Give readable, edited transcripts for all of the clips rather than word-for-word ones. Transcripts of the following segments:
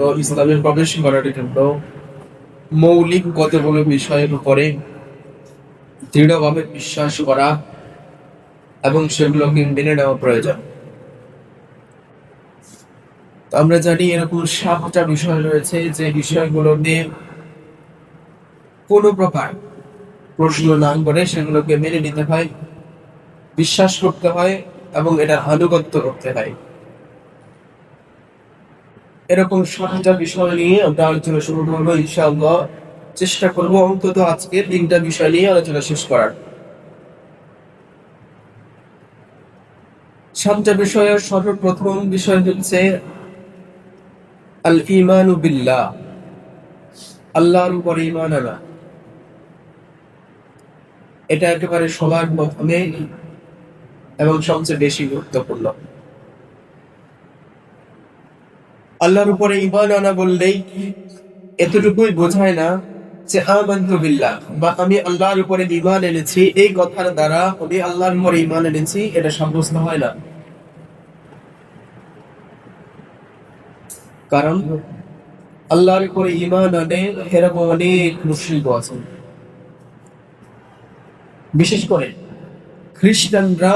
জন্য, ইসলামে প্রবেশ করার জন্য মৌলিক কতগুলো বিষয়ের উপরে দৃঢ়ভাবে বিশ্বাস করা এবং সেগুলোকে মেনে নেওয়া প্রয়োজন। আমরা জানি এরকম 7টা বিষয় রয়েছে যে বিষয়গুলো নিয়ে কোনো প্রকার প্রশ্ন না করে সেগুলোকে মেনে নিতে হয়, বিশ্বাস করতে হয় এবং এটার আনুগত্য করতে হয়। এরকম 7টা বিষয় নিয়ে আমরা আলোচনা শুরু করবো ইনশাআল্লাহ। চেষ্টা করবো অন্তত আজকে 3টা বিষয় নিয়ে আলোচনা শেষ করার। 7টা বিষয়ের সর্বপ্রথম বিষয় হচ্ছে আল ঈমানু বিল্লাহ, আল্লাহর উপর ঈমান আনা। এটা একেবারে সবার প্রথমে এবং সবচেয়ে বেশি গুরুত্বপূর্ণ। আল্লাহর উপরে ঈমান আনা বললেই এতটুকুই বোঝায় না যে আমানতু বিল্লাহ বা আমি আল্লাহর উপরে ঈমান এনেছি, এই কথার দ্বারা আমি আল্লাহর উপরে ঈমান এনেছি এটা সাব্যস্ত হয় না। কারণ আল্লাহর উপরে ঈমান আনে এরকম অনেক মুশরিক আছে, বিশেষ করে খ্রিস্টানরা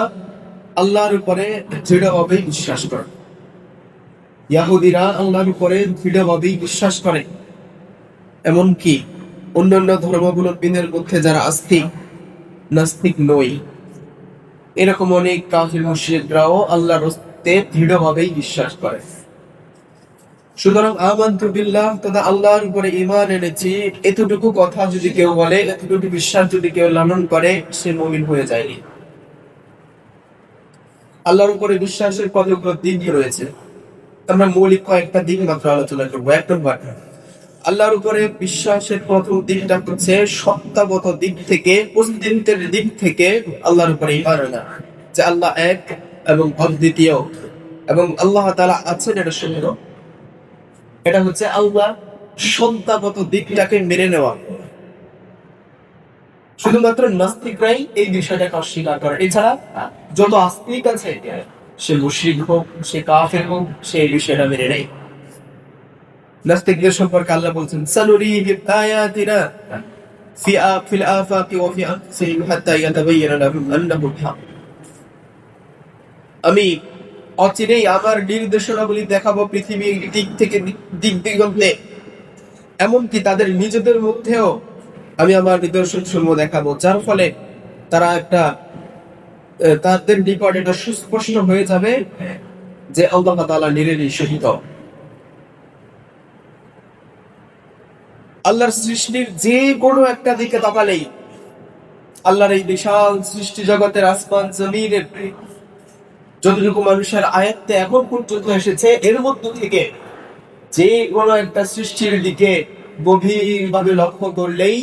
আল্লাহর উপরে দৃঢ়ভাবে বিশ্বাস করে, ইহুদিরা আল্লাহর উপরে দৃঢ়ভাবে বিশ্বাস করে। এমনকি অন্যান্য ধর্মাবলম্বীদের মধ্যে যারা আস্তিক নাস্তিক নই, এরকম অনেক কাফির মুশরিকরাও আল্লাহর অস্তিত্বে দৃঢ়ভাবেই বিশ্বাস করে। সুতরাং আমানতু বিল্লাহ, তথা আল্লাহর উপরে ঈমান এনেছি, এতটুকু কথা যদি কেউ বলে, এতটুকু বিশ্বাস যদি কেউ লালন করে, সে মুমিন হয়ে যায়নি। আল্লাহর উপরে বিশ্বাসের কতগুলো দিক রয়েছে, আমরা মৌলিক কয়েকটা দিক মাত্র আলোচনা করবো। 1 নম্বর, আল্লাহর উপরে বিশ্বাসের প্রথম দিকটা হচ্ছে সত্তাগত দিক থেকে, অস্তিত্বের দিক থেকে আল্লাহর উপরে ঈমান আনা যে আল্লাহ এক এবং অদ্বিতীয় এবং আল্লাহ তাআলা আছেন, এটা সত্য। এটা হচ্ছে আল্লাহ সত্তাগত দিকটাকে মেনে নেওয়া। শুধুমাত্র নাস্তিকরাই এই বিষয়টাকে অস্বীকার করে, এছাড়া যত আস্তিক আছে, সে মুশরিক হোক, সে কাফের হোক, সে এই বিষয়টা মেনে নেয়। নাস্তিকদের সম্পর্কে আল্লাহ বলছেন সানুরিহিম আয়াতিনা ফিল আফাকি ওয়া ফি আনফুসিহিম হাত্তা ইয়াতাবাyyana লাহুম আন্নাহু আল-হক। আমি অচিরেই আমার নির্দেশনাবলী দেখাবো পৃথিবীর দিক থেকে দিক দিগন্তে, এমনকি তাদের নিজেদের মধ্যেও আমি আমার নিদর্শন সমূহ দেখাবো, যার ফলে তারা তাদের নিকট এটা সুস্পষ্ট হয়ে যাবে যে আল্লাহ তাআলা নির্দেশিত। আল্লাহর সৃষ্টির যে কোনো একটা দিকে তাকালেই, আল্লাহর এই বিশাল সৃষ্টি জগতের আসমান জমিনের যতটুকু মানুষের আয়ত্তে এখন পর্যন্ত এসেছে, এর মধ্য থেকে যে কোনো একটা সৃষ্টির দিকে গভীরভাবে লক্ষ্য করলেই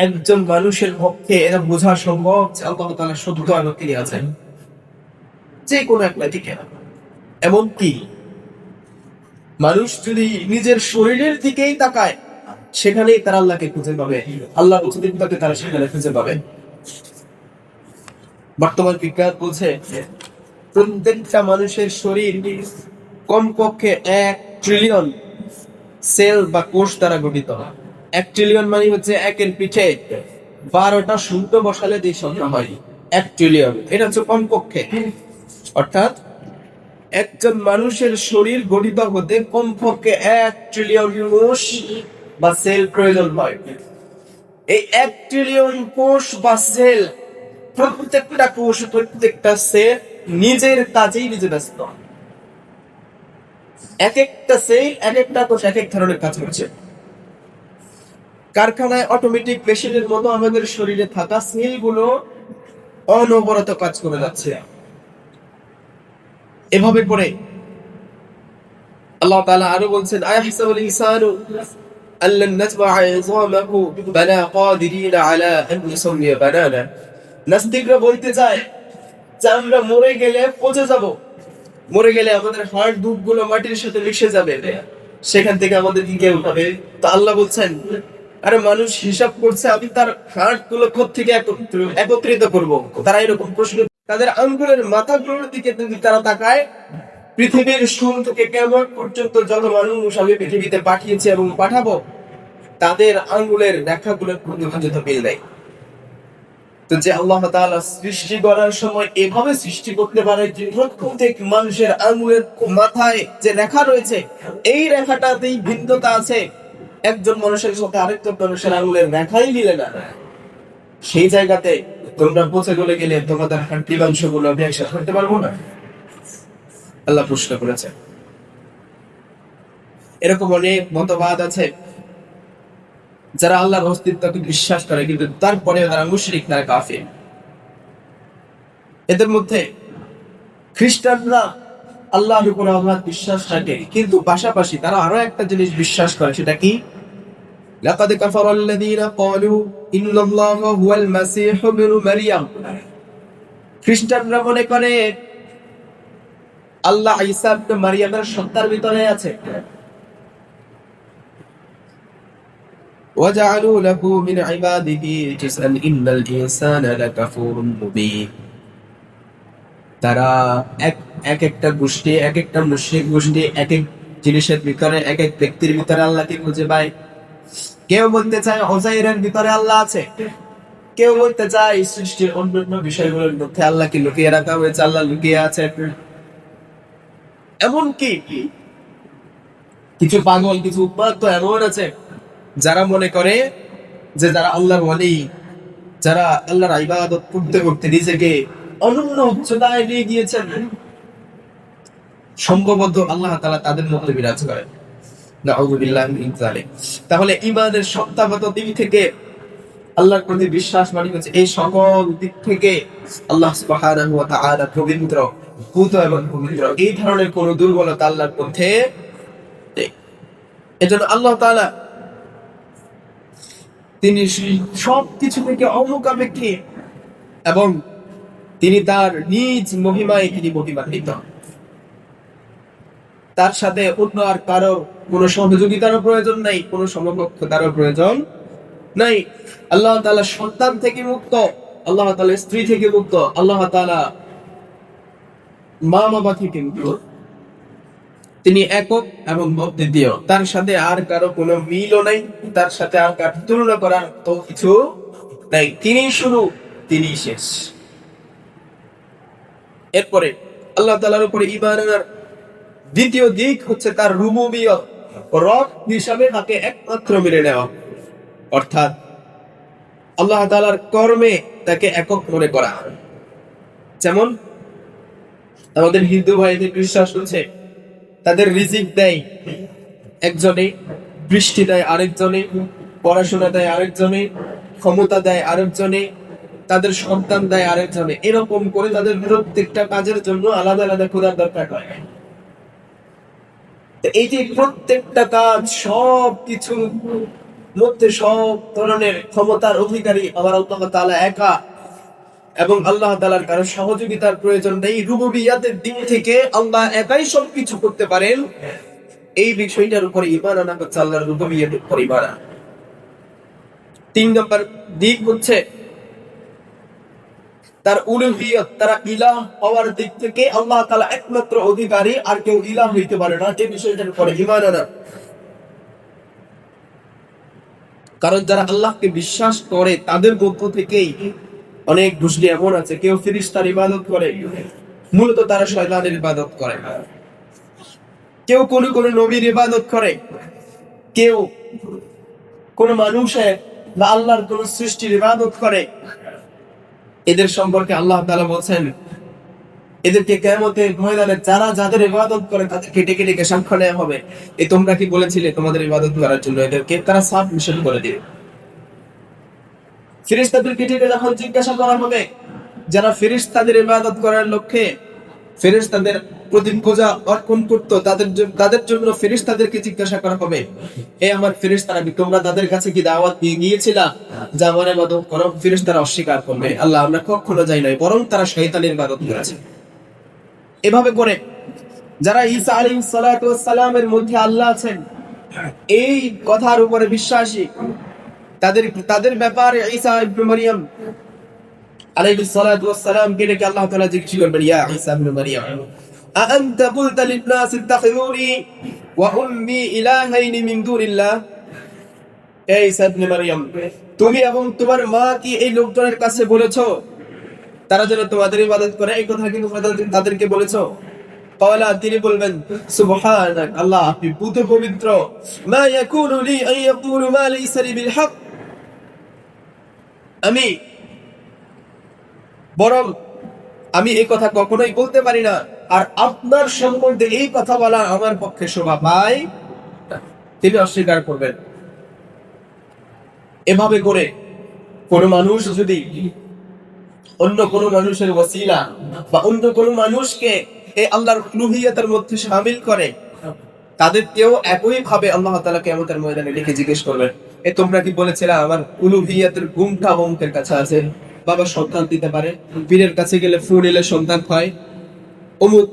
একজন মানুষের পক্ষে এটা বোঝা সম্ভব যে আল্লাহ তাআলা সত্য এবং তিনি আছেন, যে কোনো একটা দিকে। এমনকি মানুষ যদি নিজের শরীরের দিকেই তাকায়, সেখানেই তারা আল্লাহকে খুঁজে পাবে, আল্লাহর অস্তিত্বকে তারা সেখানে খুঁজে পাবে। বর্তমান বিজ্ঞান বলছে প্রত্যেকটা মানুষের শরীর কমপক্ষে 1 ট্রিলিয়ন সেল বা কোষ দ্বারা গঠিত। 1 ট্রিলিয়ন মানে হচ্ছে 1-এর পিঠে 12টা শূন্য বসালে যে সংখ্যা হয় 1 ট্রিলিয়ন, এটা হচ্ছে কমপক্ষে। অর্থাৎ একজন মানুষের শরীর গঠিত হতে কমপক্ষে 1 ট্রিলিয়ন কোষ বা সেল প্রয়োজন হয়। এই 1 ট্রিলিয়ন কোষ বা সেল, প্রত্যেকটা কোষ, প্রত্যেকটা সেল নিজের কাজেই নিজে ব্যস্ত। এক একটা সেল, এক একটা কোষ এক এক ধরনের কাজ করছে। কারখানায় অটোমেটিক মেশিনের মতো আমাদের শরীরে থাকা সেলগুলো অনবরত কাজ করে যাচ্ছে। এভাবে করে আল্লাহ তাআলা আরো বলছেন আয়াহসাবুল ইনসানু আল্লান নাজমা'a 'ইযামাহু বালা কাদিরিনা আলা আন নুসাওয়িয়া বানানা। নাস্তিকরা বলতে চায় যে আমরা মরে গেলে পচে যাব, মরে গেলে আমাদের হাড় দুধগুলো মাটির সাথে মিশে যাবে, সেখান থেকে আমাদের কি কেউ উঠাবে? তো আল্লাহ বলছেন আরে মানুষ হিসাব করছে আমি তার হাড় গুলো কোত্থেকে একত্রিত করব। তারা এরকম প্রশ্ন, তাদের আঙ্গুলের মাথাগুলোর দিকে যদি তারা তাকায়, পৃথিবীর শুরু থেকে কিয়ামত পর্যন্ত যত মানুষ আমি পৃথিবীতে পাঠিয়েছি এবং পাঠাবো, তাদের আঙ্গুলের রেখাগুলোর পর্যন্ত মিল নেই। তো যে আল্লাহ তাআলা সৃষ্টি করার সময় এভাবে সৃষ্টি করতে পারে যে প্রত্যেক মানুষের আঙ্গুলের মাথায় যে রেখা রয়েছে, এই রেখাটাতেই ভিন্নতা আছে, একজন মানুষের সাথে আরেকজন মানুষের আঙ্গুলের রেখাই মিলে না, সেই জায়গাতে তোমরা পৌঁছে চলে গেলে তোমাদের হাড্ডিমাংসগুলো আমি একসাথে করতে পারবো না? আল্লাহ প্রশ্ন করেছে। এরকম অনেক মতবাদ আছে, যারা আল্লাহর অস্তিত্বকে বিশ্বাস করে কিন্তু তারপরে তারা মুশরিক, তারা কাফির। এদের মধ্যে খ্রিস্টানরা আল্লাহর উপর আল্লাহ বিশ্বাস রাখে, কিন্তু পাশাপাশি তারা আরো একটা জিনিস বিশ্বাস করে, সেটা কি? লাকাদ কাফারাল্লাযীনা ক্বালু ইন্নাল্লাহা হুয়াল মাসীহু ইবনু মারইয়াম। খ্রিস্টানরা মনে করে আল্লাহ ঈসা ইবনে মারইয়ামের সত্তার ভিতরে আছে। وجعلوا له من عباده جزءا إن الإنسان لكفور مبين। তারা এক একটা গোষ্ঠী, এক একটা মুশরিক গোষ্ঠী এক এক জিনিসের ভিতরে, এক এক ব্যক্তির ভিতরে আল্লাহকে খুঁজে পায়। কেউ বলতে চায় উযাইরের ভিতরে আল্লাহ আছে, কেউ বলতে চায় সৃষ্টির অন্যান্য বিষয়গুলোর মধ্যে আল্লাহকে লুকিয়ে রাখা হয়েছে, আল্লাহ লুকিয়ে আছে। এমনকি কিছু পাগল, কিছু উন্মাদ তো এমন আছে যারা মনে করে যে যারা আল্লাহর ওয়ালি, যারা আল্লাহর ইবাদত করতে করতে নিজেকে অনন্য উচ্চতায় নিয়ে গিয়েছেন, সম্ভবত আল্লাহ তাআলা তাদের মধ্যে বিরাজ করেন। নাউযুবিল্লাহি মিন যালিক। তাহলে ঈমানের সত্তাগত দিক থেকে আল্লাহর প্রতি বিশ্বাস মানে হচ্ছে এই সকল দিক থেকে আল্লাহ সুবহানাহু ওয়া তাআলা পবিত্র, পূত এবং পবিত্র, এই ধরনের কোন দুর্বলতা আল্লাহর মধ্যে নেই। এজন্য আল্লাহ তাআলা তিনি সবকিছু থেকে অমুখাপেক্ষী এবং তিনি তার নিজ মহিমায় তিনি মহিমান্বিত। তার সাথে অন্য আর কারো কোনো সহযোগিতারও প্রয়োজন নাই, কোনো সমকক্ষতারও প্রয়োজন নাই। আল্লাহ তাআলা সন্তান থেকে মুক্ত, আল্লাহ তাআলা স্ত্রী থেকে মুক্ত, আল্লাহ তাআলা মা বাবা থেকে মুক্ত। তিনি একক এবং অদ্বিতীয়, তার সাথে আর কারো কোনো মিলও নাই, তার সাথে আর কারো তুলনা করার তো কিছু নাই। তিনি শুরু, তিনি শেষ। এরপরে আল্লাহ তাআলার উপরে ঈমান আনার দ্বিতীয় দিক হচ্ছে তার রুবুবিয়ত, রব হিসাবে তাকে একমাত্র মেনে নেওয়া, অর্থাৎ আল্লাহ তাআলার কর্মে তাকে একক মনে করা। যেমন আমাদের হিন্দু ভাইদের বিশ্বাস হচ্ছে তাদের রিজিক দেয় একজনে, বৃষ্টি দেয় আরেকজনে, পড়াশোনা দেয় আরেকজনে, ক্ষমতা দেয় আরেকজনে, তাদের সন্তান দেয় আরেকজনে। এরকম করে তাদের প্রত্যেকটা কাজের জন্য আলাদা আলাদা খোদার দরকার হয়। এই যে প্রত্যেকটা কাজ, সব কিছুর মধ্যে সব ধরনের ক্ষমতার অধিকারী আমার আল্লাহ তাআলা একা, এবং আল্লাহ তাআলার কারো সহযোগিতার প্রয়োজন নেই। রুবুবিয়াতের দিক থেকে আল্লাহ একাই সবকিছু করতে পারেন, এই বিষয়টার উপর ঈমান আনা হচ্ছে আল্লাহর রুবুবিয়াতের উপর ঈমান আনা। 3 নম্বর দিক হচ্ছে তার উলুহিয়ত, তারা ইলাহ হওয়ার দিক থেকে আল্লাহ তাআলা একমাত্র অধিকারী, আর কেউ ইলাহ হইতে পারে না, এই বিষয়টার উপর ঈমান আনা। কারণ যারা আল্লাহকে বিশ্বাস করে তাদের মধ্য থেকেই অনেক গোষ্ঠী এমন আছে, কেউ ফেরেশতার ইবাদত করে, মূলত তারা শয়তানের ইবাদত করে। কেউ কোন কোন নবীর ইবাদত করে, কেউ কোন মানুষের বা আল্লাহর কোন সৃষ্টির ইবাদত করে। এদের সম্পর্কে আল্লাহ তাআলা বলেন, এদেরকে কিয়ামতের ময়দানে যারা যাদের ইবাদত করে তাদেরকে ডেকে ডেকে সাক্ষ্য নেওয়া হবে, এই তোমরা কি বলেছিলে তোমাদের ইবাদত করার জন্য এদেরকে? তারা সাফ নিষেধ করে দিবে। ফেরেশতাদেরকে ডেকে যখন জিজ্ঞাসা করা হবে, যারা ফেরেশতাদের ইবাদত করার লক্ষ্যে ফেরেশতাদের প্রতি পূজা অর্পণ করতো, তাদের জন্য ফেরেশতাদেরকে জিজ্ঞাসা করা হবে, এ আমার ফেরেশতারা, তোমরা তাদের কাছে কি দাওয়াত দিয়ে গিয়েছিলা যে আমার ইবাদত করো? ফেরেশতারা অস্বীকার করবে, আল্লাহ আমরা কখনো যাই নাই, বরং তারা শয়তানের ইবাদত করেছে। এভাবে করে যারা ঈসা আলাইহিস সালাতু ওয়াস সালামের মধ্যে আল্লাহ আছেন এই কথার উপরে বিশ্বাসী, তাদের ব্যাপারে ঈসা ইবনে মারইয়াম আলাইহিস সালাতু ওয়াস সালাম কে ডেকে আল্লাহ তাআলা জিজ্ঞেস করবেন, ইয়া ঈসা ইবনে মারইয়াম আআনতা কুলতা লিন-নাস ইত্তাখিযুনি ওয়া উম্মি ইলাহাইনি মিন দুনিল্লাহ। এই ঈসা ইবনে মারইয়াম, তুমি এবং তোমার মা কি এই লোকজনের কাছে বলেছো তারা যেন তোমাদের ইবাদত করে? এই কথা কি তোমরা তাদেরকে বলেছো? ক্বালা, তিনি বলবেন, সুবহানাক, আল্লাহ আপনি পবিত্র। মা ইয়াকুনু লি আন ইয়াকুলু মা লাইসা লি বিল হক, আমি এই কথা কখনোই বলতে পারি না, আর আপনার সম্বন্ধে এই কথা বলা আমার পক্ষে শোভা পায়। তিনি অস্বীকার করবেন। এভাবে করে কোন মানুষ যদি অন্য কোন মানুষের ওসিলা বা অন্য কোন মানুষকে এই আল্লাহর উলুহিয়তের মধ্যে শামিল করে, তাদেরকেও একই ভাবে আল্লাহ তাআলা কিয়ামতের ময়দানে ডেকে জিজ্ঞেস করবেন, তোমরা কি বলেছিলে আমার উলুহিয়তের গুণটা অমুকের কাছে আছে? বাবা সন্তান দিতে পারে, পীরের কাছে গেলে ফুল এলে সন্তান হয়, অমুক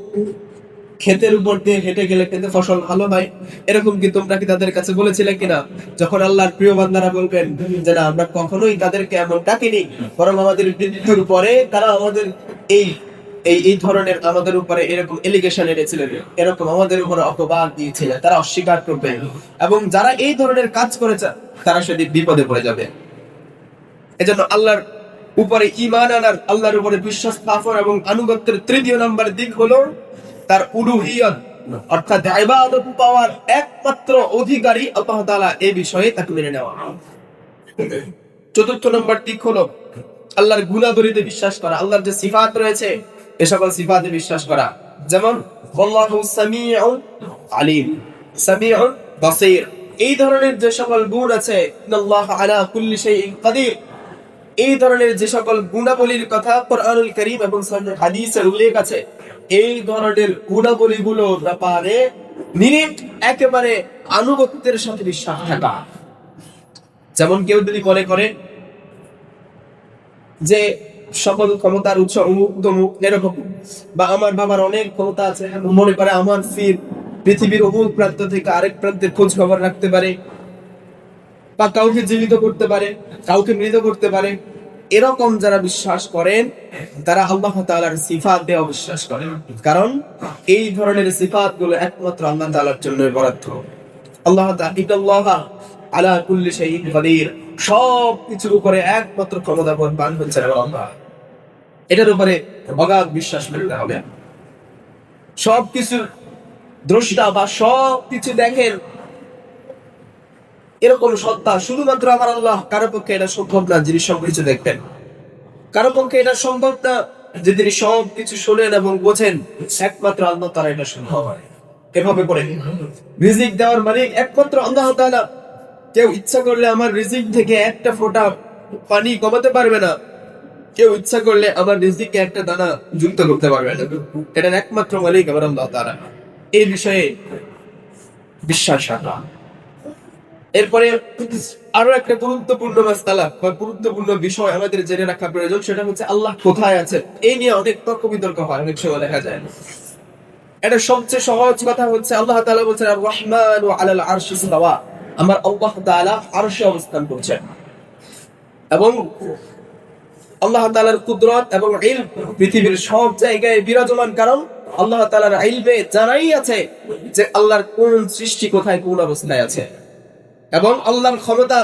ক্ষেতের উপর দিয়ে হেঁটে গেলে খেতে ফসল ভালো হয়, এরকম কি তোমরা কি তাদের কাছে বলেছিলে কিনা? যখন আল্লাহর প্রিয় বান্দারা বলবেন যে না, আমরা কখনোই তাদেরকে এমন ডাকিনি, বরং আমাদের মৃত্যুর পরে তারা আমাদের এই ধরনের আমাদের উপরে এরকম এলিগেশন এনেছিলেন, এরকম আমাদের উপরে অপবাদ দিয়েছিলেন, তারা অস্বীকার করবে, এবং যারা এই ধরনের কাজ করেছে তারা সেদিন বিপদে পড়ে যাবে। এজন্য আল্লাহর উপরে ঈমান আনার, আল্লাহর উপরে বিশ্বাস স্থাপন এবং আনুগত্যের তৃতীয় নাম্বার দিক হলো তার উলুহিয়ত, অর্থাৎ ইবাদত পাওয়ার একমাত্র অধিকারী আল্লাহ তাআলা, এই বিষয়ে তাকে মেনে নেওয়া। চতুর্থ নম্বর দিক হলো আল্লাহর গুণাবলীতে বিশ্বাস করা, আল্লাহর যে সিফাত রয়েছে এ সকল সিফাতে বিশ্বাস করা। যেমন আল্লাহু সামিউন আলিম, সামিউন বাসীর, এই ধরনের যে সকল গুণ আছে, ইন্নাল্লাহা আলা কুল্লি শাইইন কাদির, এই ধরনের যে সকল গুণাবলীর কথা কোরআনুল কারীম এবং সহিহ হাদিসে উল্লেখ আছে, এই ধরনের গুণাবলীগুলোর ব্যাপারে নিরিট একেবারে আনুগত্যের সাথে বিশ্বাস থাকা। যেমন কেউ যদি মনে করে যে সকল ক্ষমতার উৎস অমুক তমুক এরকম, বা আমার বাবার অনেক ক্ষমতা আছে, মনে করে আমার ফির পৃথিবীর অমুক প্রান্ত থেকে আরেক প্রান্তের খোঁজ খবর রাখতে পারে, বা কাউকে জীবিত করতে পারে, কাউকে মৃত করতে পারে, এরকম যারা বিশ্বাস করেন তারা আল্লাহ তাআলার সিফাতে অবিশ্বাস করেন, কারণ এই ধরনের সিফাত গুলো একমাত্র আল্লাহ তাআলার জন্য বরাদ্দ। আল্লাহ তাআলা আলা কুল্লি শাইইন কাদির, সব কিছুর উপরে একমাত্র ক্ষমতাবান হচ্ছেন আল্লাহ। এটার উপরে অগাধ বিশ্বাস করতে হবে। সবকিছু দ্রষ্টা বা সবকিছু দেখেন এরকম সত্তা শুধুমাত্র আমার আল্লাহ। কারো পক্ষে এটা সম্ভব না যিনি সবকিছু দেখবেন, কারো পক্ষে এটা সম্ভব না যে তিনি সবকিছু শোনেন এবং বোঝেন, একমাত্র আল্লাহ তাআলা এটা সম্ভব হয়। এভাবে করে রিজিক দেওয়ার মানে একমাত্র আল্লাহ তাআলা। কেউ ইচ্ছা করলে আমার রিজিক থেকে একটা ফোঁটা পানি কমাতে পারবে না, কেউ ইচ্ছা করলে আমার রিজিকে একটা দানা যুক্ত করতে পারবে না, এটার একমাত্র মালিক আমার আল্লাহ তাআলা। এই বিষয়ে বিশ্বাস রাখা। এরপরে আরো একটা গুরুত্বপূর্ণ মাসআলা বা গুরুত্বপূর্ণ বিষয় আমাদের জেনে রাখা প্রয়োজন, সেটা হচ্ছে আল্লাহ কোথায় আছে। এই নিয়ে অনেক তর্ক বিতর্ক হয়, অনেক সময় দেখা যায়। এটা সবচেয়ে সহজ কথা হচ্ছে আল্লাহ তাআলা বলেছেন আর রহমানু আলাল আরশি ইসতাওয়া, আমার আল্লাহ তাআলা আরশে অবস্থান করছেন, এবং আল্লাহ তাআলার কুদরত এবং ইলম পৃথিবীর সব জায়গায় বিরাজমান, কারণ আল্লাহ তাআলার ইলমে জানাই আছে যে আল্লাহর কোন সৃষ্টি কোথায় কোন অবস্থায় আছে, এবং আল্লাহর ক্ষমতা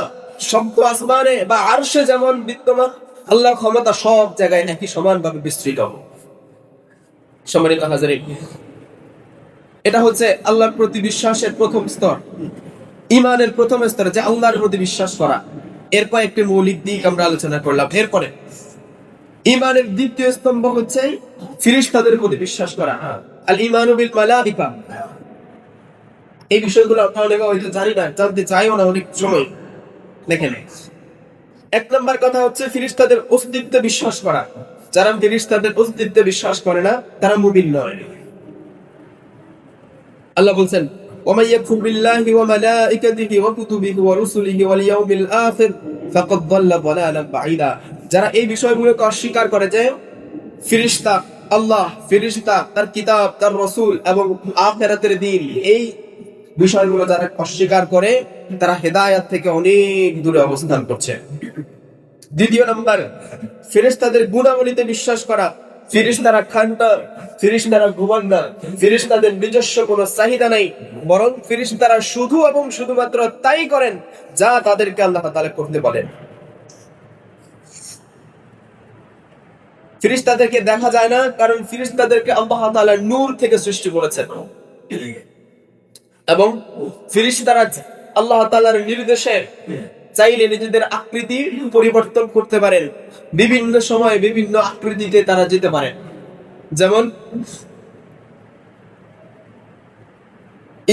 সপ্ত আসমানে বা আরশে যেমন বিদ্যমান, আল্লাহর ক্ষমতা সব জায়গায় একই সমানভাবে বিস্তৃত। সম্মানিত হাজিরিন, এটা হচ্ছে আল্লাহর প্রতি বিশ্বাসের প্রথম স্তর, ঈমানের প্রথম স্তর, যে আল্লাহর প্রতি বিশ্বাস করা। এর কয়েকটি মৌলিক দিক আমরা আলোচনা করলাম। এরপরে ঈমানের দ্বিতীয় স্তম্ভ হচ্ছে ফেরেশতাদের প্রতি বিশ্বাস করা, আল ঈমানু বিল মালাইকা। এই বিষয়গুলো আপনারা অনেকে হয়তো জানি না, জানতে চাইও না অনেক সময়। দেখেন, এক নম্বর কথা হচ্ছে ফেরেশতাদের অস্তিত্বে বিশ্বাস করা। যারা ফেরেশতাদের অস্তিত্বে বিশ্বাস করে না তারা মুমিন নয়। আল্লাহ বলছেন ওয়া ইয়াকুফু বিল্লাহি ওয়া মালাইকাতিহি ওয়া কুতুবিহি ওয়া রুসুলিহি ওয়াল ইয়াউমিল আখির ফাকাদ দাল্লা দালালান বাঈদা। যারা এই বিষয়গুলোকে অস্বীকার করে যে ফেরেশতা আল্লাহ, ফেরেশতা তার কিতাব, তার রাসূল এবং আখিরাতের দিন, এই বিষয়গুলো যারা অস্বীকার করে তারা হেদায়েত থেকে অনেক দূরে অবস্থান করছে। দ্বিতীয় নাম্বার, ফেরেশতাদের গুণাবলীতে বিশ্বাস করা। ফেরেশতারা খান না, ফেরেশতারা ঘুমান না, ফেরেশতাদের নিজস্ব কোনো চাহিদা নাই, বরং ফেরেশতারা শুধু এবং শুধুমাত্র তাই করেন যা তাদেরকে আল্লাহ তাআলা করতে বলেন। ফেরেশতাদেরকে দেখা যায় না, কারণ ফেরেশতাদেরকে আল্লাহ তাআলা নূর থেকে সৃষ্টি করেছেন এবং ফেরেশতারা আল্লাহ তাআলার নির্দেশে চাইলে নিজেদের আকৃতি পরিবর্তন করতে পারেন, বিভিন্ন সময় বিভিন্ন আকৃতিতে তারা যেতে পারে। যেমন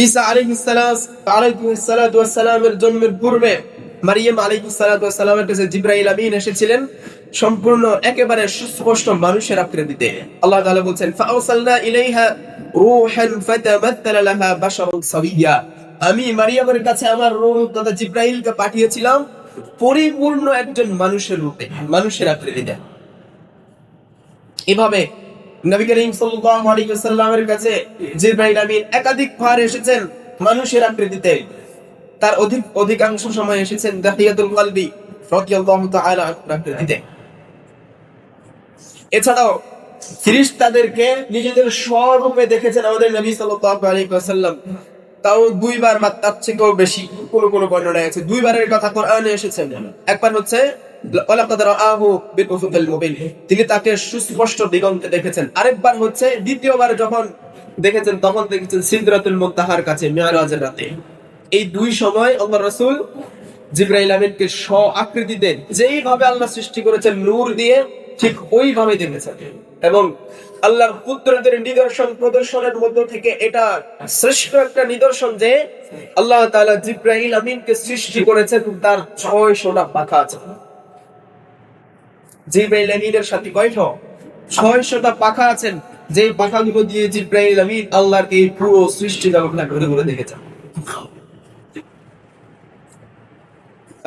ঈসা আলাইহিস সালামের জন্মের পূর্বে মারিয়াম আলাইহিস কাছে জিবরাইল আমিন এসেছিলেন সম্পূর্ণ একেবারে সুস্পষ্ট মানুষের আকৃতিতে। আল্লাহ তাআলা বলেন ফাআরসালনা ইলাইহা রূহান ফাতামাত্তালা লাহা বাশারান সাবিয়্যা, আমি মারিয়ামের কাছে আমার রূহ তথা জিবরাইলকে পাঠিয়েছিলাম পরিপূর্ণ একজন মানুষের রূপে, মানুষের আকৃতিতে। এভাবে নবী করিম সাল্লাল্লাহু আলাইহি ওয়াসাল্লামের কাছে জিবরাইল আমিন একাধিকবার এসেছেন মানুষের আকৃতিতে। তার অধিকাংশ সময় এসেছেন দাহিয়াতুল কলবি রাদিয়াল্লাহু তাআলা আনহুর আকৃতিতে। এছাড়াও ফেরেশতাদেরকে নিজেদের স্বরূপে দেখেছেন আমাদের নবী সাল্লাল্লাহু আলাইহি ওয়াসাল্লাম, তাও দুইবার বা তার থেকেও বেশি। কোন কোন বর্ণনায় আছে দুইবারের কথা কোরআনে এসেছেন। একবার হচ্ছে ওয়ালাকাদ রাআহু বিল মুবিন, তিনি তাকে সুস্পষ্ট দিগন্তে দেখেছেন। আরেকবার হচ্ছে দ্বিতীয়বার যখন দেখেছেন তখন দেখেছেন সিদরাতুল মুনতাহার কাছে মিরাজের রাতে। এই দুই সময় আল্লাহর রাসূল জিবরাইল আমিনকে স্ব আকৃতিতে যেইভাবে আল্লাহ সৃষ্টি করেছেন নূর দিয়ে, ঠিক ওইভাবে দেখেছেন। এবং আল্লাহর কুদরতের নিদর্শন প্রদর্শনের মধ্য থেকে এটা শ্রেষ্ঠ একটা নিদর্শন যে আল্লাহ তাআলা জিবরাইল আমিনকে সৃষ্টি করেছেন, তার 600টা পাখা আছে। জিবরাইল আমিনের সাথে কয়টা? 600টা পাখা আছেন, যে পাখাগুলো দিয়ে জিবরাইল আমিন আল্লাহর এই পুরো সৃষ্টি জগৎটা ঘুরে ঘুরে দেখেছেন।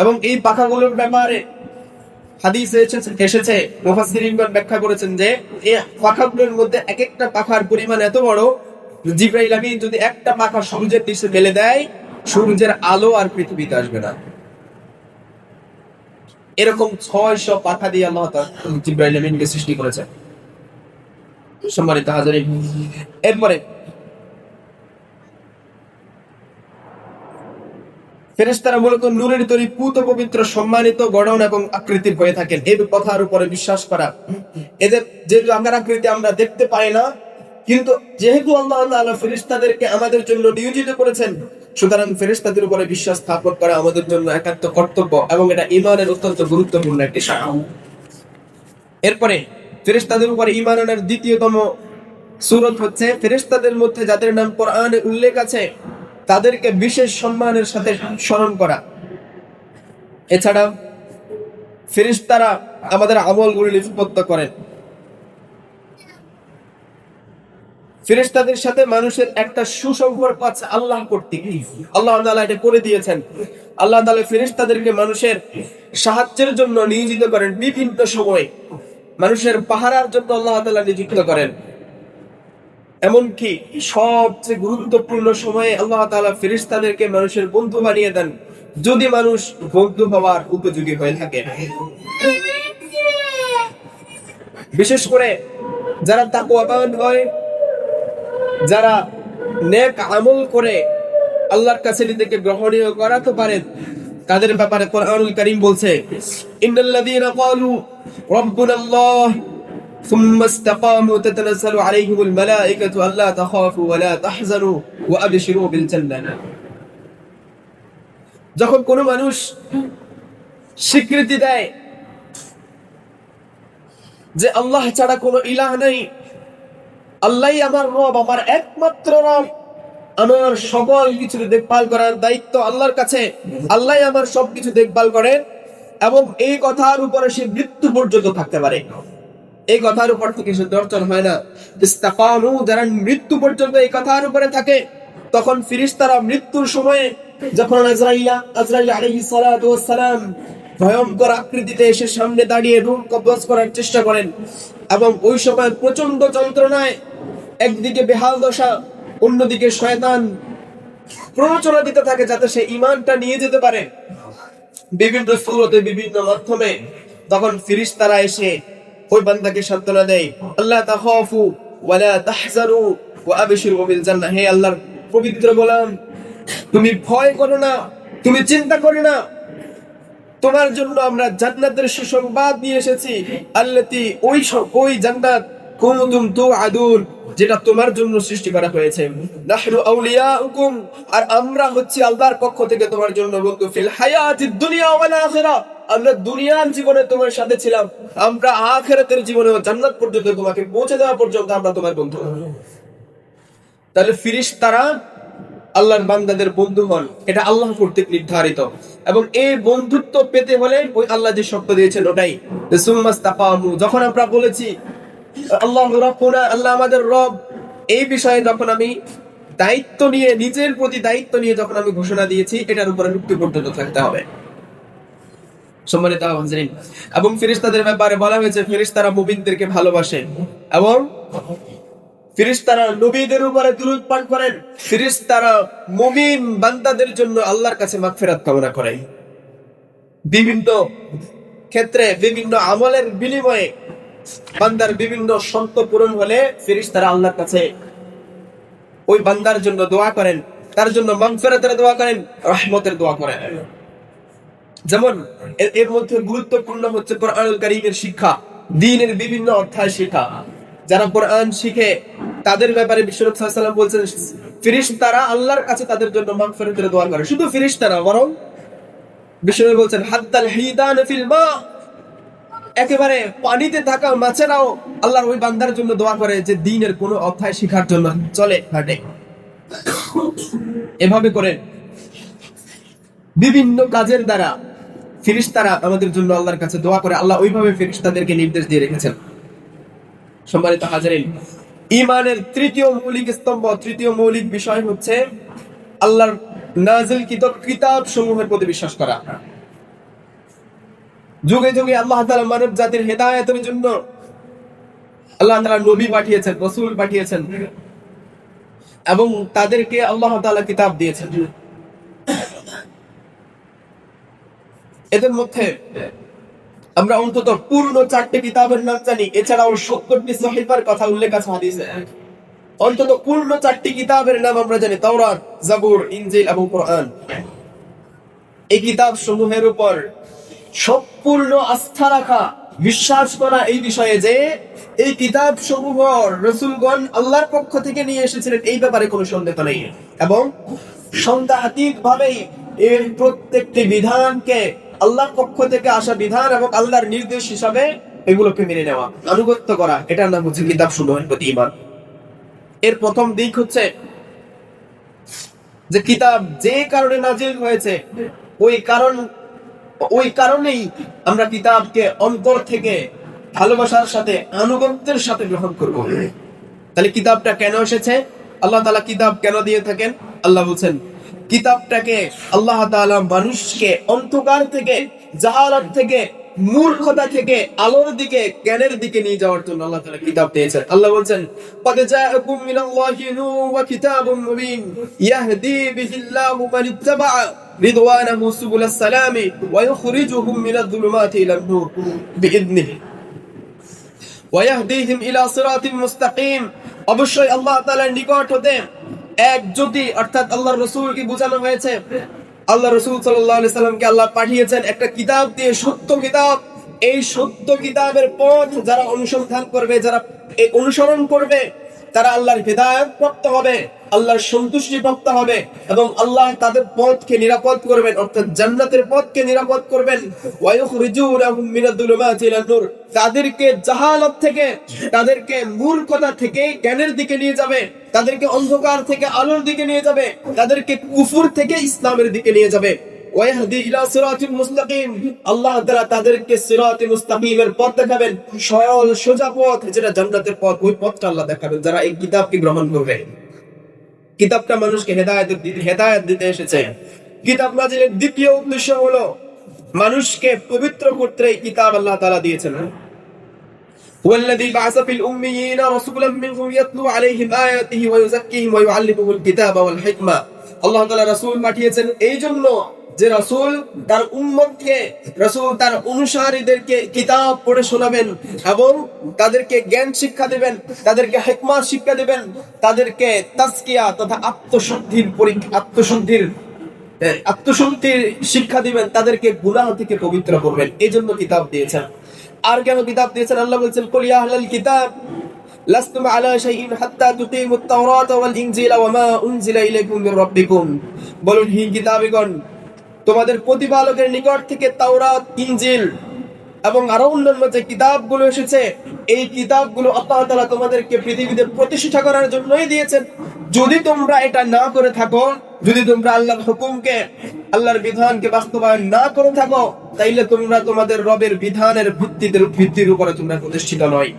এবং এই পাখাগুলোর ব্যাপারে হাদিসে এসেছে, মুফাসসিরিনগণ ব্যাখ্যা করেছেন যে এই পাখাগুলোর মধ্যে এক একটা পাখার পরিমাণ এত বড়, জিবরাইল আমিন যদি একটা পাখা সূর্যের দিকে মেলে দেয়, সূর্যের আলো আর পৃথিবীতে আসবে না। এরকম 600 পাখা দিয়ে আল্লাহ তাআলা জিবরাইল আমিনকে সৃষ্টি করেছেন। সম্মানিত হাজিরিন, এরপরে ফেরেশতারা মূলত নূরের তৈরি পুত পবিত্র সম্মানিত গঠন এবং আকৃতির হয়ে থাকেন, এই কথার উপরে বিশ্বাস করা। এদের যেহেতু আকৃতি আমরা দেখতে পাই না, কিন্তু যেহেতু আল্লাহ তাআলা ফেরেশতাদেরকে আমাদের জন্য নিয়োজিত করেছেন, সুতরাং ফেরেশতাদের উপরে বিশ্বাস স্থাপন করা আমাদের জন্য একান্ত কর্তব্য এবং এটা ঈমানের অত্যন্ত গুরুত্বপূর্ণ একটি শাখা। এরপরে ফেরেশতাদের উপরে ঈমান আনার দ্বিতীয়তম সূরত হচ্ছে ফেরেশতাদের মধ্যে যাদের নাম কোরআনে উল্লেখ আছে তাদেরকে বিশেষ সম্মানের সাথে স্মরণ করা। এছাড়া ফেরেশতারা আমাদের আমলগুলো লিপিবদ্ধ করেন। ফেরেশতাদের সাথে মানুষের একটা সুসম্পর্ক আছে আল্লাহ কর্তৃক। আল্লাহ তাআলা এটা করে দিয়েছেন। আল্লাহ তাআলা ফেরেশতাদেরকে মানুষের সাহায্যের জন্য নিয়োজিত করেন, বিভিন্ন সময় মানুষের পাহারার জন্য আল্লাহ তাআলা নিযুক্ত করেন। এমনকি সবচেয়ে গুরুত্বপূর্ণ সময়ে আল্লাহ তাআলা ফেরেশতাদেরকে মানুষের বন্ধু বানিয়ে দেন, যদি মানুষ বন্ধু হওয়ার উপযোগী হয়ে থাকে। বিশেষ করে যারা তাকওয়াবান হয়, যারা নেক আমল করে আল্লাহর কাছে নিজেকে গ্রহণীয় করাতে পারেন, তাদের ব্যাপারে কোরআনুল কারীম বলছে ইন্নাল্লাযীনা ক্বালু রাব্বুনাল্লাহ সুম্মা ইসতাকামু তাতানাজ্জালু আলাইহিমুল মালায়েকাতু আল্লা তাখাফু ওয়া লা তাহজানু ওয়া আবশিরু বিল জান্নাহ। যখন কোনো মানুষ স্বীকৃতি দেয় যে আল্লাহ ছাড়া কোনো ইলাহ নেই, আল্লাহই আমার রব, আমার একমাত্র রব, আমার সকল কিছু দেখভাল করার দায়িত্ব আল্লাহর কাছে, আল্লাহই আমার সবকিছু দেখভাল করেন, এবং এই কথার উপরে সে মৃত্যু পর্যন্ত থাকতে পারে। এই কথার উপর থেকে সে দর্শন হয় না। ইস্তাকামু, যারা মৃত্যু পর্যন্ত এই কথার উপরে থাকে, তখন ফেরেশতারা মৃত্যুর সময়ে যখন আজরাইল আলাইহিস সালাতু ওয়াস সালাম ভয়ঙ্কর আকৃতিতে এসে সামনে দাঁড়িয়ে রূহ কবজ করার চেষ্টা করেন, এবং ওই সময় প্রচন্ড যন্ত্রণায় একদিকে বেহাল দশা, অন্যদিকে শয়তান প্ররোচনা দিতে থাকে যাতে সে ঈমানটা নিয়ে যেতে পারে বিভিন্ন সূরতে, বিভিন্ন মাধ্যমে, তখন ফেরেশতারা এসে ওই বান্দাকে সান্ত্বনা দেয়, আল্লাহ তাখাফু ওয়া লা তাহজানু ওয়া আবশিরু বিল জান্নাহ। হে আল্লাহর পবিত্র গোলাম, তুমি ভয় করো না, তুমি চিন্তা করো না, তোমার জন্য আমরা জান্নাতের সুসংবাদ নিয়ে এসেছি। আল্লাতী ওই জান্নাত কুনতুম তুআদুন, যেটা তোমার জন্য সৃষ্টি করা হয়েছে। নাহনু আউলিয়াউকুম, আর আমরা হচ্ছি আল্লাহর পক্ষ থেকে তোমার জন্য বন্ধু। ফিল হায়াতিদ দুনিয়া ওয়াল আখিরাহ, আমরা দুনিয়ার জীবনে তোমার সাথে ছিলাম, আমরা আখিরাতের জীবনে জান্নাত পর্যন্ত তোমাকে পৌঁছে দেওয়া পর্যন্ত আমরা তোমার বন্ধু। তাহলে ফেরেশতারা আল্লাহর বান্দাদের বন্ধু হন, এটা আল্লাহ কর্তৃক নির্ধারিত। এবং এই বন্ধুত্ব পেতে হলে ওই আল্লাহ যে শর্ত দিয়েছেন ওটাই, সুম্মাস্তাকামু। যখন আমরা বলেছি আল্লাহু রাব্বুনা, আল্লাহ আমাদের রব, এই বিষয়ে যখন আমি দায়িত্ব নিয়ে, নিজের প্রতি দায়িত্ব নিয়ে যখন আমি ঘোষণা দিয়েছি, এটার উপরে মৃত্যু পর্যন্ত থাকতে হবে। সম্মানিত হাজিরিন, এবং ফেরেশতাদের ব্যাপারে বলা হয়েছে ফেরেশতারা মুমিনদেরকে ভালোবাসে এবং ফেরেশতারা নবীদের উপরে দুরূদ পাঠ করেন। ফেরেশতারা মুমিন বান্দাদের জন্য আল্লাহর কাছে মাগফিরাত কামনা করে। বিভিন্ন ক্ষেত্রে বিভিন্ন আমলের বিনিময়ে বান্দার বিভিন্ন শর্ত পূরণ হলে ফেরেশতারা আল্লাহর কাছে ওই বান্দার জন্য দোয়া করেন, তার জন্য মাগফিরাতের দোয়া করেন, রহমতের দোয়া করেন। যেমন এর মধ্যে গুরুত্বপূর্ণ হচ্ছে কোরআনুল কারীমের শিক্ষা, দ্বীনের বিভিন্ন অধ্যায় শিক্ষা। যারা কোরআন শিখে তাদের ব্যাপারে বিশ্বনবী সাল্লাল্লাহু আলাইহি ওয়াসাল্লাম বলছেন ফেরেশতারা আল্লাহর কাছে তাদের জন্য মাগফিরাতের দোয়া করে। শুধু ফেরেশতারা, বরং বিশ্বনবী বলছেন হাত্তাল হিদান ফিল মা, একেবারে পানিতে থাকা মাছেরাও আল্লাহর ওই বান্দার জন্য দোয়া করে যে দ্বীনের কোনো অধ্যায় শেখার জন্য চলে হাঁটে। এভাবে করে বিভিন্ন কাজের দ্বারা ফেরেশতারা আমাদের জন্য আল্লাহর কাছে দোয়া করে। আল্লাহ ওইভাবে ফেরেশতাদেরকে নির্দেশ দিয়ে রেখেছেন। সম্মানিত হাজিরিন, ঈমানের তৃতীয় মৌলিক স্তম্ভ, তৃতীয় মৌলিক বিষয় হচ্ছে আল্লাহর নাযিলকৃত কিতাব সমূহের প্রতি বিশ্বাস করা। যুগে যুগে আল্লাহ তাআলা মানব জাতির হেদায়েতের জন্য আল্লাহ তাআলা নবী পাঠিয়েছেন, রাসূল পাঠিয়েছেন এবং তাদেরকে আল্লাহ তাআলা কিতাব দিয়েছেন। এদের মধ্যে আমরা অন্তত পূর্ণ 4টি কিতাবের নাম জানি, এছাড়াও 70টি সহিফার কথা উল্লেখ আছে হাদিসে। অন্তত পূর্ণ 4টি কিতাবের নাম আমরা জানি, তাওরাত, জাবুর, ইনজিল এবং কোরআন। এই কিতাব সমূহের উপর সম্পূর্ণ আস্থা রাখা, বিশ্বাস করা এই বিষয়ে যে এই কিতাব সমূহ রাসূলগণ আল্লাহর পক্ষ থেকে নিয়ে এসেছিলেন, এই ব্যাপারে কোনো সন্দেহ নেই। এবং সন্দেহাতীতভাবে এর প্রত্যেকটি বিধানকে আল্লাহর পক্ষ থেকে আসা বিধান এবং আল্লাহর নির্দেশ হিসাবে এগুলোকে মেনে নেওয়া, আনুগত্য করা, এটার নাম হচ্ছে কিতাব সমূহের প্রতি ঈমান। এর প্রথম দিক হচ্ছে যে কিতাব যে কারণে নাজিল হয়েছে ওই কারণেই আমরা কিতাবকে অন্তর থেকে ভালোবাসার সাথে, আনুগত্যের সাথে গ্রহণ করব। তাহলে কিতাবটা কেন এসেছে, আল্লাহ তাআলা কিতাব কেন দিয়ে থাকেন? আল্লাহ বলছেন কিতাবটাকে আল্লাহ তাআলা মানুষকে অন্ধকার থেকে, জাহালাত থেকে, মূর্খতা থেকে আলোর দিকে, জ্ঞানের দিকে নিয়ে যাওয়ার জন্য আল্লাহ তাআলা কিতাব দিয়েছেন। আল্লাহ বলছেন قد جاءكم من الله نور وكتاب مبين يهدي به الله من اتبع رضوانه سبل السلام ويخرجهم من الظلمات إلى النور بإذنه ويهديهم إلى صراط مستقيم। অবশ্যই আল্লাহ তাআলার নিকট হতে এক জ্যোতি, অর্থাৎ আল্লাহর রাসূলকে বোঝানো হয়েছে। আল্লাহ রাসূল সাল্লাল্লাহু আলাইহি সাল্লামকে আল্লাহ পাঠিয়েছেন একটা কিতাব দিয়ে, সত্য কিতাব। এই সত্য কিতাবের পথ যারা অনুসন্ধান করবে, যারা এই অনুসরণ করবে, তারা আল্লাহর হিদায়াত প্রাপ্ত হবে, আল্লাহর সন্তুষ্টি প্রাপ্ত হবে এবং আল্লাহ তাদের পথকে নিরাপদ করবেন, অর্থাৎ জান্নাতের পথকে নিরাপদ করবেন। ওয়ায়ুখরিজুনাহুম মিনাদ-দুলুমাতি ইলা-ন-নূর, তাদেরকে জাহালাত থেকে, তাদেরকে মূর্খতা থেকে জ্ঞানের দিকে নিয়ে যাবে, তাদেরকে অন্ধকার থেকে আলোর দিকে নিয়ে যাবে, তাদেরকে কুফর থেকে ইসলামের দিকে নিয়ে যাবে। ওয়াহদি ইলা সিরাতিল মুস্তাকিম, আল্লাহ তাআলা তাদেরকে সিরাতে মুস্তাকিমের পথ দেখাবেন, সরল সোজা পথ, যেটা জান্নাতের পথ, ওই পথটা আল্লাহ দেখাবেন যারা এই কিতাবকে গ্রহণ করবে। কিতাবটা মানুষকে হেদায়েত দিতে এসেছে। কিতাব নাজিলের দ্বিতীয় উদ্দেশ্য হলো মানুষকে পবিত্র করতে এই কিতাব আল্লাহ তাআলা দিয়েছেন। ওয়াল্লাযী বা'আসা ফিল উম্মিয়িনা রাসূলাম মিনহুম ইয়াতলু আলাইহিম আয়াতিহি ওয়া ইউযাক্কিহিম ওয়া ইউআল্লিমুহুল কিতাবা ওয়াল হিকমা। আল্লাহ তাআলা রাসূল পাঠিয়েছেন এই জন্য যে রাসূল তার উম্মতকে, রাসূল তার অনুসারীদেরকে কিতাব পড়ে শোনাবেন এবং তাদেরকে জ্ঞান শিক্ষা দিবেন, তাদেরকে হিকমত শিক্ষা দিবেন, তাদেরকে তাজকিয়া তথা আত্মশুদ্ধির শিক্ষা দিবেন, তাদেরকে গুনাহ থেকে পবিত্র করবেন। এই জন্য কিতাব দিয়েছেন। আর কেন কিতাব দিয়েছেন? আল্লাহ বলছেন, কুল ইয়া আহলাল কিতাব লাস্তুম আলা শাইইন হাত্তা তুকিমুত তাওরাত ওয়াল ইনজিলা ওয়া মা উনজিলা ইলাইকুম মির রাব্বিকুম। বলুন হে কিতাবীগণ, তোমাদের প্রতিপালকের নিকট থেকে তাওরাত, ইনজিল এবং আরো অন্যান্য যে কিতাবগুলো এসেছে, এই কিতাবগুলো আল্লাহ তাআলা তোমাদেরকে পৃথিবীতে প্রতিষ্ঠা করার জন্যই দিয়েছেন। যদি তোমরা এটা না করে থাকো, যদি তোমরা আল্লাহর হুকুমকে, আল্লাহর বিধানকে বাস্তবায়ন না করে থাকো, তাইলে তোমরা তোমাদের রবের বিধানের ভিত্তির উপরে তোমরা প্রতিষ্ঠিত নয়।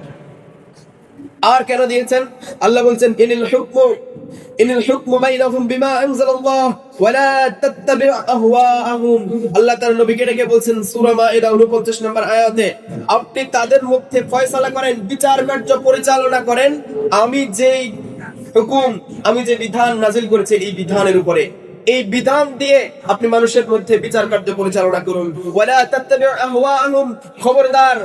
আর কেন দিয়েছেন? আল্লাহ বলছেন, ইনিল হুকমু বাইনাহুম বিমা আনজালাল্লাহ ওয়া লা তাত্তাবি আহওয়াআহুম। আল্লাহ তার নবীকে ডেকে বলছেন সূরা মাইদা 49 নম্বর আয়াতে, আপনি তাদের মধ্যে ফয়সালা করেন, বিচার কার্য পরিচালনা করেন আমি যেই হুকুম, আমি যে বিধান নাযিল করেছি এই বিধানের উপরে, এই বিধান দিয়ে আপনি মানুষের মধ্যে বিচার কার্য পরিচালনা করুন। ওয়া লা তাত্তাবি আহওয়াআহুম, খবরদার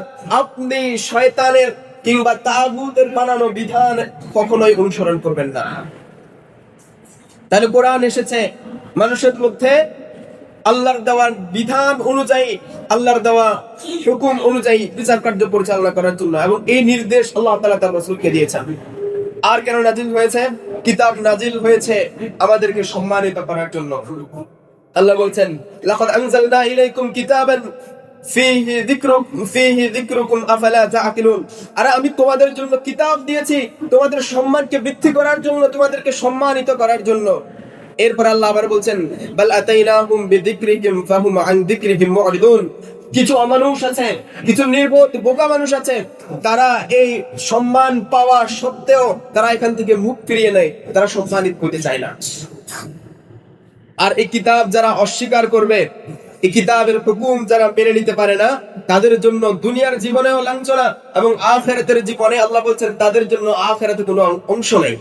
আপনি শয়তানের কিংবা তাগুতের বানানো বিধান কখনোই অনুসরণ করবেন না। তাহলে কোরআন এসেছে মানুষের মধ্যে আল্লাহর দেওয়া বিধান অনুযায়ী, আল্লাহর দেওয়া হুকুম অনুযায়ী বিচার কার্য পরিচালনা করার জন্য, এবং এই নির্দেশ আল্লাহ তাআলা তার রাসূলকে দিয়েছেন। আর কেন নাজিল হয়েছে? কিতাব নাজিল হয়েছে আমাদেরকে সম্মানিত করার জন্য। আল্লাহ বলছেন, লাকাদ আনজালনা ইলাইকুম কিতাবান ফীহি যিকরুকুম আফালা তাআকিলুন। আর আমি তোমাদের জন্য কিতাব দিয়েছি তোমাদের সম্মানকে বৃদ্ধি করার জন্য, তোমাদেরকে সম্মানিত করার জন্য। এরপর আল্লাহ আবার বলছেন, বাল আতাইনাহুম বিযিকরিহিম ফাহুম আন যিকরিহিম মু'রিদুন। কিছু অমানুষ আছে, কিছু নির্বোধ বোকা মানুষ আছে, তারা এই সম্মান পাওয়া সত্ত্বেও তারা এখান থেকে মুখ ফিরিয়ে নেয়, তারা সম্মানিত হতে চায় না। আর এই কিতাব যারা অস্বীকার করবে, এই কিতাবের হুকুম যারা মেনে নিতে পারে না, তাদের জন্য দুনিয়ার জীবনেও লাঞ্ছনা এবং আখিরাতের জীবনে আল্লাহ বলছেন তাদের জন্য আখিরাতে কোনো অংশ নেই।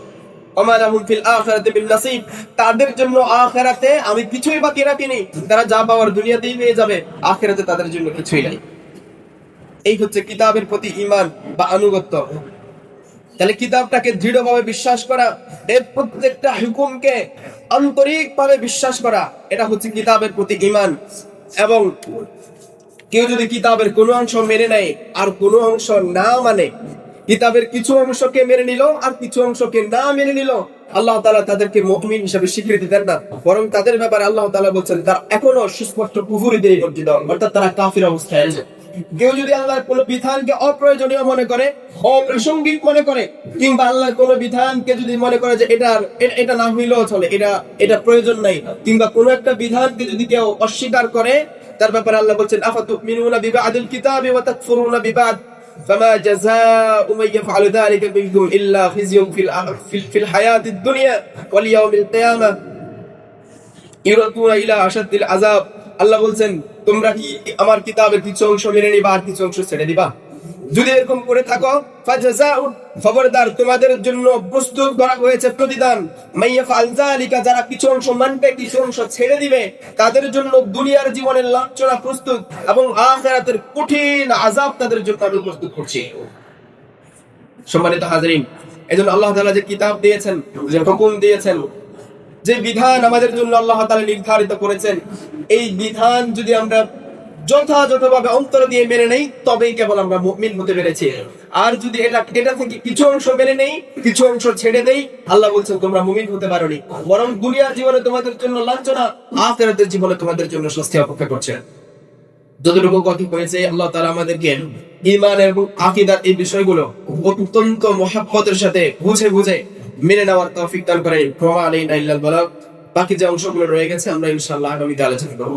ওমা লাহুম ফিল আখিরাতি মিন নাসিব। তাদের জন্য আখিরাতে আমি কিছুই বাকি রাখিনি, তারা যা পাওয়ার দুনিয়াতেই পেয়ে যাবে, আখিরাতে তাদের জন্য কিছুই নাই। এই হচ্ছে কিতাবের প্রতি ঈমান বা আনুগত্য। তাহলে কিতাবটাকে দৃঢ়ভাবে বিশ্বাস করা, এর প্রত্যেকটা হুকুমকে আন্তরিকভাবে বিশ্বাস করা, এটা হচ্ছে কিতাবের প্রতি ঈমান। এবং কেউ যদি কিতাবের কোনো অংশ মেনে নেয় আর কোনো অংশ না মানে, কিতাবের কিছু অংশকে মেনে নিল আর কিছু অংশকে না মেনে নিল, আল্লাহ তাআলা তাদেরকে মুমিন হিসেবে স্বীকৃতি দেন না, বরং তাদের ব্যাপারে আল্লাহ তাআলা বলছেন তারা এখনো সুস্পষ্ট কুফরিতে নিমজ্জিত, অর্থাৎ তারা কাফির অবস্থায় আছে। কেউ যদি আল্লাহর কোন বিধানকে অপ্রয়োজনীয় মনে করে, অপ্রাসঙ্গিক মনে করে, কিংবা আল্লাহর কোন বিধানকে যদি মনে করে যে এটা না হইলেও চলে, এটা প্রয়োজন নাই, কিংবা কোন একটা বিধানকে যদি কেউ অস্বীকার করে, তার ব্যাপারে আল্লাহ বলছেন, আফাতুমিনুনা বিবাদিল কিতাবি ওয়া তাকফুরুনা বিবাদ ফামা জাযাউ মান ইয়াফআলু যালিকা মিনকুম ইল্লা খিzyun ফিল হায়াতিদ দুনিয়া ওয়াল ইয়াউমিল কিয়ামাহ ইউরাদুনা ইলা আশাদ্দিল আযাব। আল্লাহ বলছেন, তোমরা কি আমার কিতাবের কিছু অংশ মেনে নিবা আর কিছু অংশ ছেড়ে দিবা? যদি এরকম করে থাকো, ফাজাযাউ, খবরদার তোমাদের জন্য প্রস্তুত করা হয়েছে প্রতিদান। মাইয়াফআল যালিকা, যারা কিছু অংশ মানবে কিছু অংশ ছেড়ে দিবে, তাদের জন্য দুনিয়ার জীবনের লাঞ্ছনা প্রস্তুত এবং আখিরাতের কঠিন আযাব তাদের জন্য আমি প্রস্তুত করছি। সম্মানিত হাজরিন, এজন্য আল্লাহ তাআলা যে কিতাব দিয়েছেন, যে হুকুম দিয়েছেন, যে বিধান আমাদের জন্য আল্লাহ তাআলা নির্ধারিত করেছেন, এই বিধান যদি আমরা যথাযথভাবে অন্তর দিয়ে মেনে নেই, তবেই কেবল আমরা মুমিন হতে পেরেছি। আর যদি এটা থেকে কিছু অংশ মেনে নেই, কিছু অংশ ছেড়ে দেই, আল্লাহ বলছেন তোমরা মুমিন হতে পারোনি, বরং দুনিয়ার জীবনে তোমাদের জন্য লাঞ্ছনা, আখিরাতের জীবনে তোমাদের জন্য শাস্তি অপেক্ষা করছে। যতটুকু কথা হয়েছে, আল্লাহ তাআলা আমাদেরকে ঈমান এবং আকীদার এই বিষয়গুলো অত্যন্ত মহব্বতের সাথে বুঝে বুঝে মেনে নেওয়ার তৌফিক দান করেন। ওয়া আলাইনা ইল্লাল বালাগ। বাকি যে অংশগুলো রয়ে গেছে আমরা ইনশাআল্লাহ আগামীতে আলোচনা করব।